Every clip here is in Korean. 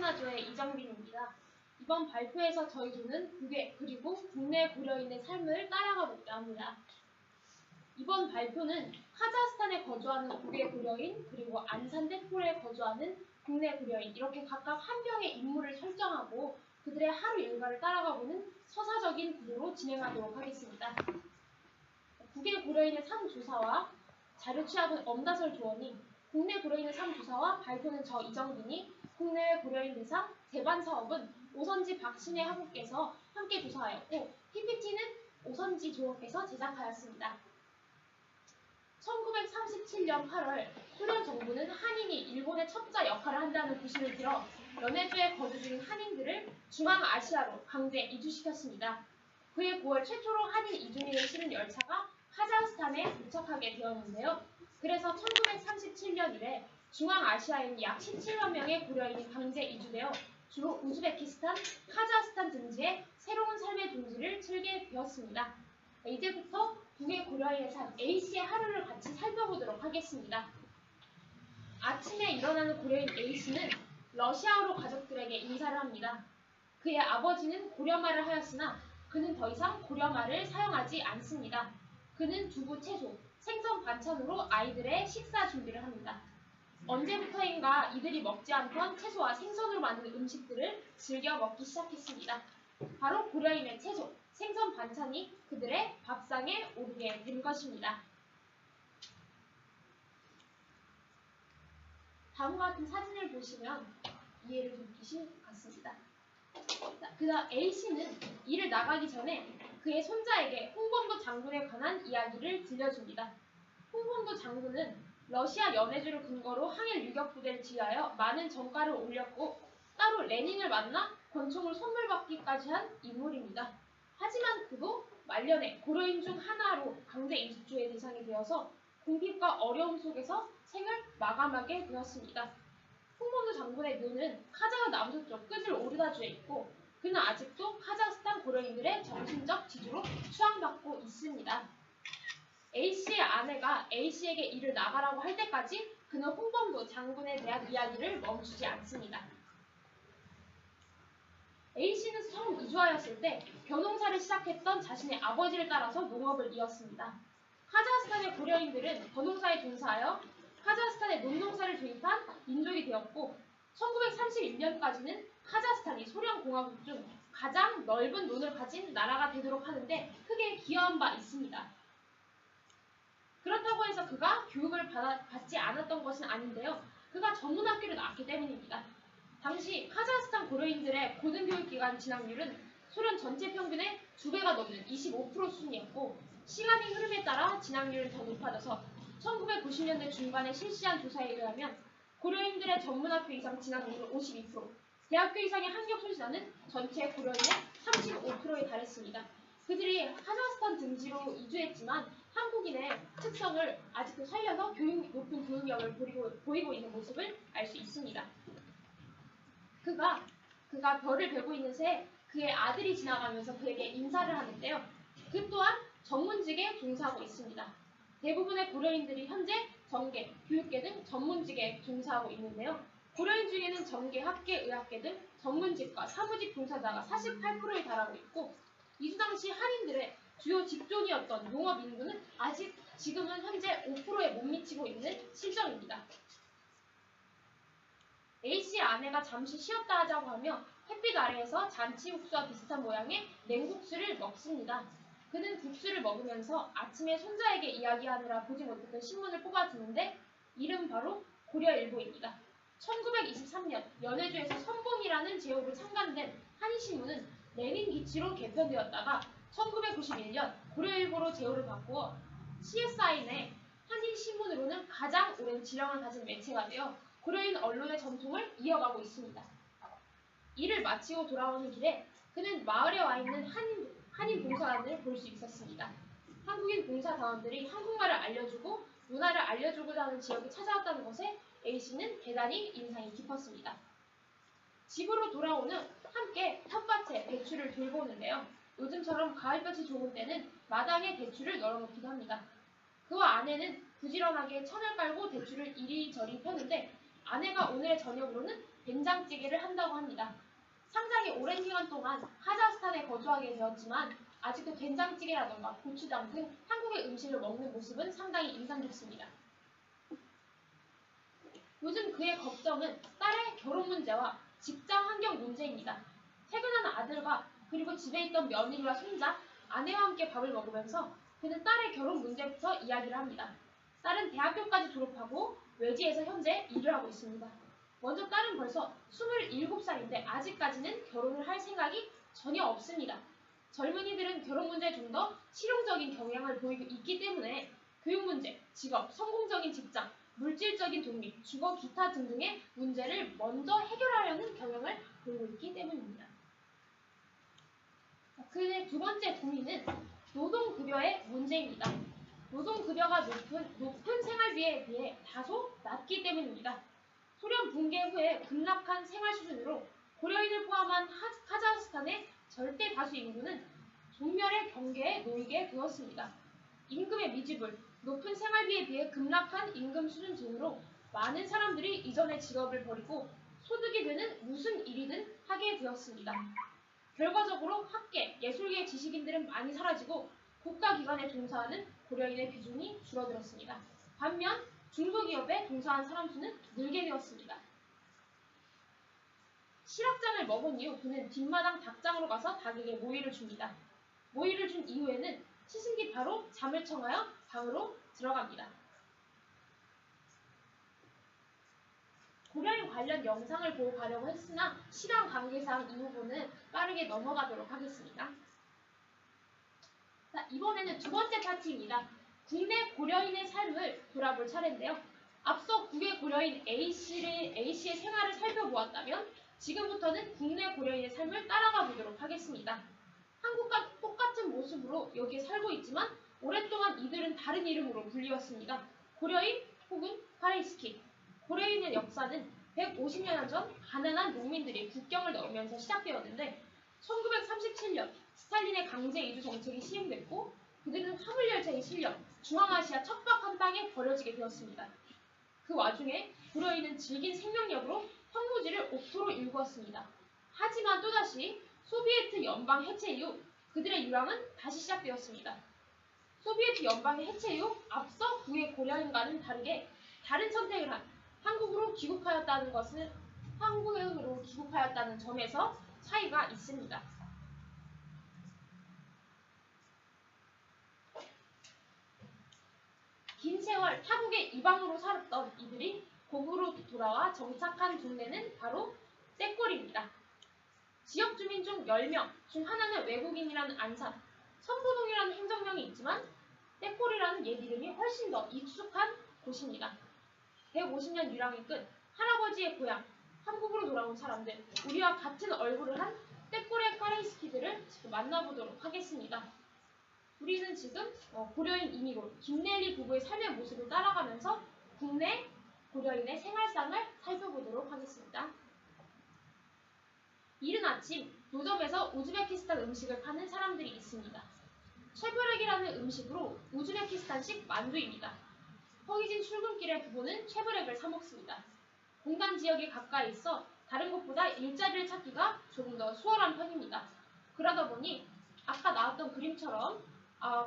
인디애나주의 이정빈입니다. 이번 발표에서 저희는 국외 그리고 국내 고려인의 삶을 따라가볼까 합니다. 이번 발표는 카자흐스탄에 거주하는 국외 고려인 그리고 안산대포에 거주하는 국내 고려인 이렇게 각각 한 명의 인물을 설정하고 그들의 하루 일과를 따라가보는 서사적인 구조로 진행하도록 하겠습니다. 국외 고려인의 삶 조사와 자료 취합은 엄다설 조원이, 국내 고려인의 삶 조사와 발표는 저 이정빈이, 국내 고려인 대상 제반 사업은 오선지 박신혜 학우께서 함께 조사하였고 PPT는 오선지 조원께서 제작하였습니다. 1937년 8월 소련 정부는 한인이 일본의 첩자 역할을 한다는 구실을 들어 연해주에 거주 중인 한인들을 중앙아시아로 강제 이주시켰습니다. 그해 9월 최초로 한인 이주민을 실은 열차가 카자흐스탄에 도착하게 되었는데요. 그래서 1937년 이래 중앙아시아인 약 17만 명의 고려인이 강제 이주되어 주로 우즈베키스탄, 카자흐스탄 등지에 새로운 삶의 둥지를 틀게 되었습니다. 이제부터 국외 고려인의 삶 A씨의 하루를 같이 살펴보도록 하겠습니다. 아침에 일어나는 고려인 A씨는 러시아어로 가족들에게 인사를 합니다. 그의 아버지는 고려말을 하였으나 그는 더 이상 고려말을 사용하지 않습니다. 그는 두부, 채소, 생선 반찬으로 아이들의 식사 준비를 합니다. 언제부터인가 이들이 먹지 않던 채소와 생선으로 만든 음식들을 즐겨 먹기 시작했습니다. 바로 고려인의 채소, 생선 반찬이 그들의 밥상에 오르게 된 것입니다. 다음과 같은 사진을 보시면 이해를 좀 주실 것 같습니다. 그다음 A씨는 일을 나가기 전에 그의 손자에게 홍범도 장군에 관한 이야기를 들려줍니다. 홍범도 장군은 러시아 연해주를 근거로 항일 유격부대를 지휘하여 많은 전과를 올렸고 따로 레닌을 만나 권총을 선물 받기까지 한 인물입니다. 하지만 그도 말년에 고려인 중 하나로 강제 이주의 대상이 되어서 궁핍과 어려움 속에서 생을 마감하게 되었습니다. 홍범도 장군의 묘는 카자흐 남서쪽 끝을 오르다주에 있고 그는 아직도 카자흐스탄 고려인들의 정신적 지주로 추앙받고 있습니다. A씨의 아내가 A씨에게 일을 나가라고 할 때까지 그는 홍범도 장군에 대한 이야기를 멈추지 않습니다. A씨는 처음 이주하였을 때 벼농사를 시작했던 자신의 아버지를 따라서 농업을 이었습니다. 카자흐스탄의 고려인들은 벼농사에 종사하여 카자흐스탄에 논농사를 도입한 민족이 되었고 1931년까지는 카자흐스탄이 소련공화국 중 가장 넓은 논을 가진 나라가 되도록 하는데 크게 기여한 바 있습니다. 그렇다고 해서 그가 교육을 받지 않았던 것은 아닌데요. 그가 전문학교를 나왔기 때문입니다. 당시 카자흐스탄 고려인들의 고등교육기관 진학률은 소련 전체 평균의 2배가 넘는 25% 수준이었고 시간의 흐름에 따라 진학률은 더 높아져서 1990년대 중반에 실시한 조사에 의하면 고려인들의 전문학교 이상 진학률은 52%, 대학교 이상의 학력 소지자는 전체 고려인의 35%에 달했습니다. 그들이 카자흐스탄 등지로 이주했지만 한국인의 특성을 아직도 살려서 높은 교육력을 보이고 있는 모습을 알 수 있습니다. 그가 별을 베고 있는 새에 그의 아들이 지나가면서 그에게 인사를 하는데요. 그 또한 전문직에 종사하고 있습니다. 대부분의 고려인들이 현재 정계, 교육계 등 전문직에 종사하고 있는데요. 고려인 중에는 정계, 학계, 의학계 등 전문직과 사무직 종사자가 48%에 달하고 있고 이주 당시 한인들의 주요 직종이었던 농업 인구는 아직 지금은 현재 5%에 못 미치고 있는 실정입니다. A씨의 아내가 잠시 쉬었다 하자고 하며 햇빛 아래에서 잔치국수와 비슷한 모양의 냉국수를 먹습니다. 그는 국수를 먹으면서 아침에 손자에게 이야기하느라 보지 못했던 신문을 뽑아주는데 이름 바로 고려일보입니다. 1923년 연해주에서 선봉이라는 제호로 창간된 한인신문은 레닌 기치로 개편되었다가 1991년 고려일보로 제호를 바꾸어 CSI내 한인신문으로는 가장 오랜 지령을 가진 매체가 되어 고려인 언론의 전통을 이어가고 있습니다. 일을 마치고 돌아오는 길에 그는 마을에 와 있는 한인 봉사단을 볼 수 있었습니다. 한국인 봉사단원들이 한국말을 알려주고 문화를 알려주고자 하는 지역에 찾아왔다는 것에 A씨는 대단히 인상이 깊었습니다. 집으로 돌아오는 함께 텃밭에 배추를 돌보는데요. 요즘처럼 가을볕이 좋은 때는 마당에 배추를 널어놓기도 합니다. 그와 아내는 부지런하게 천을 깔고 대추를 이리저리 펴는데 아내가 오늘의 저녁으로는 된장찌개를 한다고 합니다. 상당히 오랜 기간 동안 카자흐스탄에 거주하게 되었지만 아직도 된장찌개라던가 고추장 등 한국의 음식을 먹는 모습은 상당히 인상 깊습니다. 요즘 그의 걱정은 딸의 결혼 문제와 직장 환경 문제입니다. 퇴근한 아들과 그리고 집에 있던 며느리와 손자, 아내와 함께 밥을 먹으면서 그는 딸의 결혼 문제부터 이야기를 합니다. 딸은 대학교까지 졸업하고 외지에서 현재 일을 하고 있습니다. 먼저 딸은 벌써 27살인데 아직까지는 결혼을 할 생각이 전혀 없습니다. 젊은이들은 결혼 문제에 좀 더 실용적인 경향을 보이고 있기 때문에 교육 문제, 직업, 성공적인 직장, 물질적인 독립, 주거, 기타 등등의 문제를 먼저 해결하려는 경향을 보이고 있기 때문입니다. 그의 두 번째 고민은 노동급여의 문제입니다. 노동급여가 높은 생활비에 비해 다소 낮기 때문입니다. 소련 붕괴 후에 급락한 생활 수준으로 고려인을 포함한 카자흐스탄의 절대 다수 인구는 종멸의 경계에 놓이게 되었습니다. 임금의 미지불, 높은 생활비에 비해 급락한 임금 수준 등으로 많은 사람들이 이전의 직업을 버리고 소득이 되는 무슨 일이든 하게 되었습니다. 결과적으로 학계, 예술계 지식인들은 많이 사라지고 국가기관에 종사하는 고려인의 비중이 줄어들었습니다. 반면 중소기업에 종사한 사람 수는 늘게 되었습니다. 실학장을 먹은 이후 그는 뒷마당 닭장으로 가서 닭에게 모이를 줍니다. 모이를 준 이후에는 씻은 뒤 바로 잠을 청하여 방으로 들어갑니다. 고려인 관련 영상을 보고 가려고 했으나 시간 관계상 이 부분은 빠르게 넘어가도록 하겠습니다. 자, 이번에는 두 번째 파트입니다. 국내 고려인의 삶을 돌아볼 차례인데요. 앞서 국외 고려인 A씨의 생활을 살펴보았다면 지금부터는 국내 고려인의 삶을 따라가 보도록 하겠습니다. 한국과 똑같은 모습으로 여기에 살고 있지만 오랫동안 이들은 다른 이름으로 불리웠습니다. 고려인 혹은 파레이스키. 고려인의 역사는 150년 전 가난한 농민들이 국경을 넘으면서 시작되었는데 1937년 스탈린의 강제 이주 정책이 시행됐고 그들은 화물열차에 실려 중앙아시아 척박 한방에 버려지게 되었습니다. 그 와중에 고려인은 질긴 생명력으로 황무지를 옥토로 일구었습니다. 하지만 또다시 소비에트 연방 해체 이후 그들의 유랑은 다시 시작되었습니다. 소비에트 연방의 해체 이후 앞서 국외 고려인과는 다르게 다른 선택을 한 한국으로 귀국하였다는 점에서 차이가 있습니다. 긴 세월 타국의 이방으로 살았던 이들이 고국으로 돌아와 정착한 동네는 바로 떼꼬리입니다. 지역 주민 중 10명 중 하나는 외국인이라는 안산, 선부동이라는 행정명이 있지만 떼꼬리라는 옛 이름이 훨씬 더 익숙한 곳입니다. 150년 유랑이 끝 할아버지의 고향, 한국으로 돌아온 사람들, 우리와 같은 얼굴을 한 떼꼬리 카레이스키들을 지금 만나보도록 하겠습니다. 우리는 지금 고려인 이미골 김넬리 부부의 삶의 모습을 따라가면서 국내 고려인의 생활상을 살펴보도록 하겠습니다. 이른 아침 노점에서 우즈베키스탄 음식을 파는 사람들이 있습니다. 쉐브렉이라는 음식으로 우즈베키스탄식 만두입니다. 허기진 출근길에 부부는 쉐브렉을 사 먹습니다. 공단 지역이 가까이 있어 다른 곳보다 일자리를 찾기가 조금 더 수월한 편입니다. 그러다 보니 아까 나왔던 그림처럼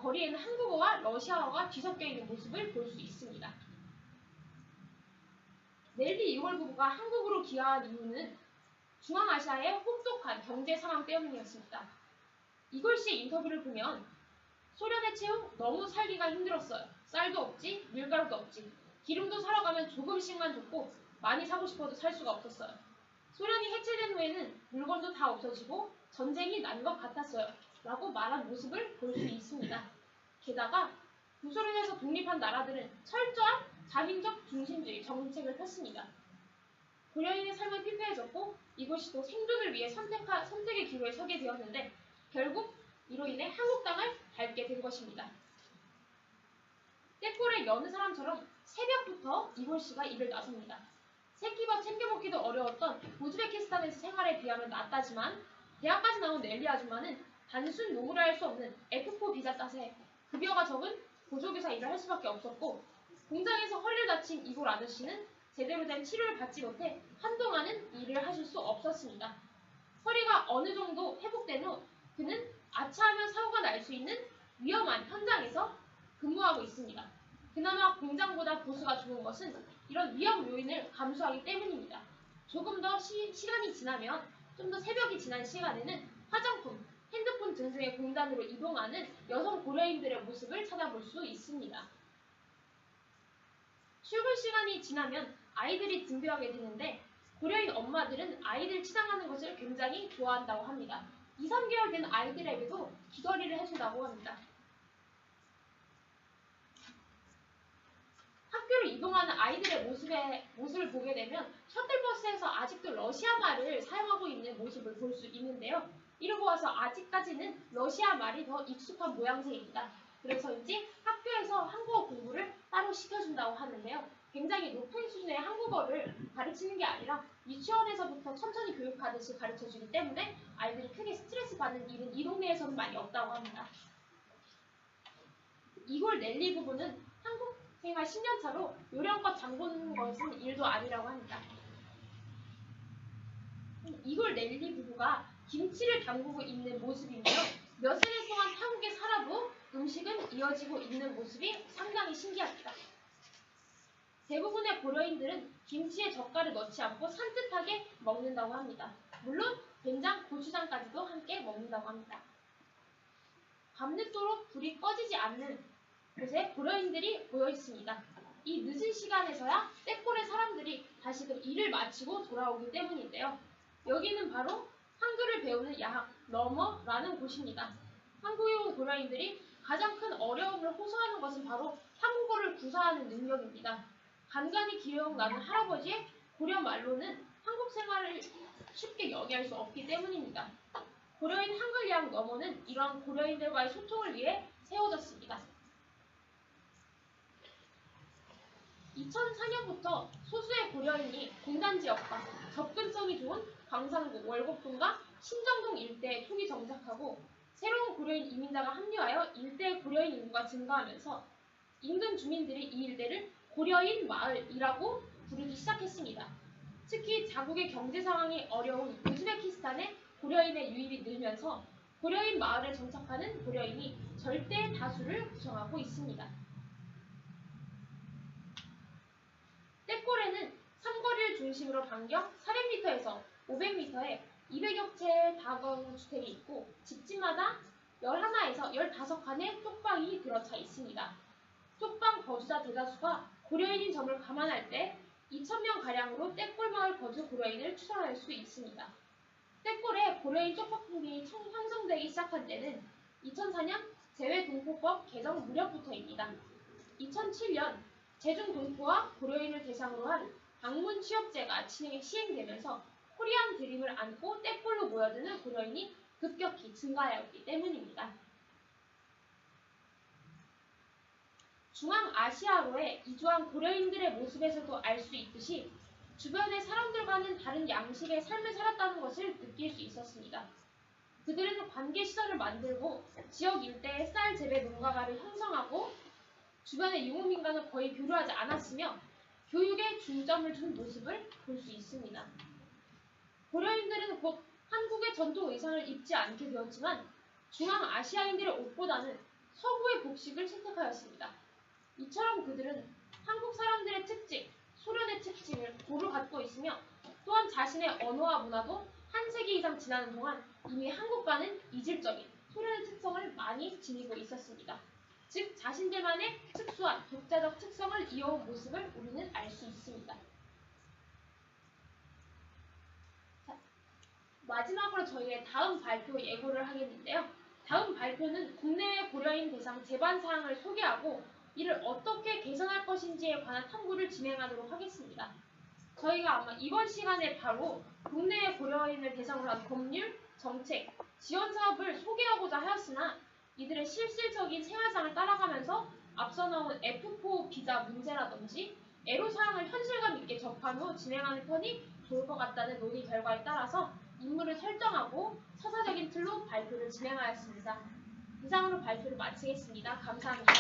거리에는 한국어와 러시아어가 뒤섞여 있는 모습을 볼 수 있습니다. 넬리 이골 부부가 한국으로 귀화한 이유는 중앙아시아의 혹독한 경제 상황 때문이었습니다. 이골 씨의 인터뷰를 보면 소련 해체 후 너무 살기가 힘들었어요. 쌀도 없지, 밀가루도 없지, 기름도 사러 가면 조금씩만 줬고 많이 사고 싶어도 살 수가 없었어요. 소련이 해체된 후에는 물건도 다 없어지고 전쟁이 난 것 같았어요. 라고 말한 모습을 볼 수 있습니다. 게다가 구소련에서 독립한 나라들은 철저한 자민적 중심주의 정책을 폈습니다. 고려인의 삶은 피폐해졌고 이것이 또 생존을 위해 선택의 기로에 서게 되었는데 결국 이로 인해 한국 땅을 밟게 된 것입니다. 떼꼴의 여느 사람처럼 새벽부터 이골 씨가 일을 나섭니다. 새끼밥 챙겨 먹기도 어려웠던 우즈베키스탄에서 생활에 비하면 낫다지만 대학까지 나온 넬리 아줌마는 단순 노무라 할 수 없는 F4 비자 탓에 급여가 적은 보조교사 일을 할 수밖에 없었고 공장에서 허리를 다친 이골 아저씨는 제대로 된 치료를 받지 못해 한동안은 일을 하실 수 없었습니다. 허리가 어느 정도 회복된 후 그는 아차하면 사고가 날 수 있는 위험한 현장에서 근무하고 있습니다. 그나마 공장보다 보수가 좋은 것은 이런 위험 요인을 감수하기 때문입니다. 조금 더 시간이 지나면 좀 더 새벽이 지난 시간에는 화장품, 핸드폰 등등의 공단으로 이동하는 여성 고려인들의 모습을 찾아볼 수 있습니다. 출근 시간이 지나면 아이들이 등교하게 되는데 고려인 엄마들은 아이들 치장하는 것을 굉장히 좋아한다고 합니다. 2, 3개월 된 아이들에게도 귀걸이를 해준다고 합니다. 학교를 이동하는 아이들의 모습을 보게 되면 셔틀버스에서 아직도 러시아 말을 사용하고 있는 모습을 볼 수 있는데요. 이러고 와서 아직까지는 러시아 말이 더 익숙한 모양새입니다. 그래서인지 학교에서 한국어 공부를 따로 시켜준다고 하는데요. 굉장히 높은 수준의 한국어를 가르치는 게 아니라 유치원에서부터 천천히 교육하듯이 가르쳐주기 때문에 아이들이 크게 스트레스 받는 일은 이 동네에서는 많이 없다고 합니다. 이골 넬리 부부는 한국 생활 10년 차로 요령껏 장보는 것은 일도 아니라고 합니다. 이골 넬리 부부가 김치를 담그고 있는 모습인데요. 몇 세대 동안 한국에 살아도 음식은 이어지고 있는 모습이 상당히 신기합니다. 대부분의 고려인들은 김치에 젓갈을 넣지 않고 산뜻하게 먹는다고 합니다. 물론 된장, 고추장까지도 함께 먹는다고 합니다. 밤늦도록 불이 꺼지지 않는 곳에 고려인들이 모여 있습니다. 이 늦은 시간에서야 떼골의 사람들이 다시금 일을 마치고 돌아오기 때문인데요. 여기는 바로 한글을 배우는 야학 너머라는 곳입니다. 한국에 온 고려인들이 가장 큰 어려움을 호소하는 것은 바로 한국어를 구사하는 능력입니다. 간간히 기억나는 할아버지의 고려 말로는 한국 생활을 쉽게 영위할 수 없기 때문입니다. 고려인 한글 야학 너머는 이러한 고려인들과의 소통을 위해 세워졌습니다. 2004년부터 소수의 고려인이 공단 지역과 접근성이 좋은 광산구, 월곡동과 신정동 일대에 초기 정착하고 새로운 고려인 이민자가 합류하여 일대 고려인 인구가 증가하면서 인근 주민들이 이 일대를 고려인 마을이라고 부르기 시작했습니다. 특히 자국의 경제 상황이 어려운 우즈베키스탄에 고려인의 유입이 늘면서 고려인 마을에 정착하는 고려인이 절대 다수를 구성하고 있습니다. 떼골에는 삼거리를 중심으로 반경 400m에서 500m에 200여 채의 다가구주택이 있고 집집마다 11에서 15칸의 쪽방이 들어차 있습니다. 쪽방 거주자 대다수가 고려인인 점을 감안할 때 2,000명가량으로 떼골마을 거주 고려인을 추정할 수 있습니다. 떼골에 고려인 쪽방풍이 형성되기 시작한 때는 2004년 재외동포법 개정 무렵부터입니다. 2007년 제중동포와 고려인을 대상으로 한 방문 취업제가 시행되면서 코리안 드림을 안고 떼골로 모여드는 고려인이 급격히 증가하였기 때문입니다. 중앙아시아로에 이주한 고려인들의 모습에서도 알 수 있듯이 주변의 사람들과는 다른 양식의 삶을 살았다는 것을 느낄 수 있었습니다. 그들은 관계시설을 만들고 지역 일대의 쌀 재배 농가가를 형성하고 주변의 유목민과는 거의 교류하지 않았으며 교육에 중점을 둔 모습을 볼 수 있습니다. 고려인들은 곧 한국의 전통 의상을 입지 않게 되었지만 중앙아시아인들의 옷보다는 서구의 복식을 채택하였습니다. 이처럼 그들은 한국 사람들의 특징, 소련의 특징을 고루 갖고 있으며 또한 자신의 언어와 문화도 한 세기 이상 지나는 동안 이미 한국과는 이질적인 소련의 특성을 많이 지니고 있었습니다. 즉 자신들만의 특수한 독자적 특성을 이어온 모습을 우리는 알 수 있습니다. 자, 마지막으로 저희의 다음 발표 예고를 하겠는데요. 다음 발표는 국내외 고려인 대상 제반 사항을 소개하고 이를 어떻게 개선할 것인지에 관한 탐구를 진행하도록 하겠습니다. 저희가 아마 이번 시간에 바로 국내외 고려인을 대상으로 한 법률, 정책, 지원 사업을 소개하고자 하였으나 이들의 실질적인 생활상을 따라가면서 앞서 나온 F4 비자 문제라든지 애로사항을 현실감 있게 접한 후 진행하는 편이 좋을 것 같다는 논의 결과에 따라서 인물을 설정하고 서사적인 틀로 발표를 진행하였습니다. 이상으로 발표를 마치겠습니다. 감사합니다.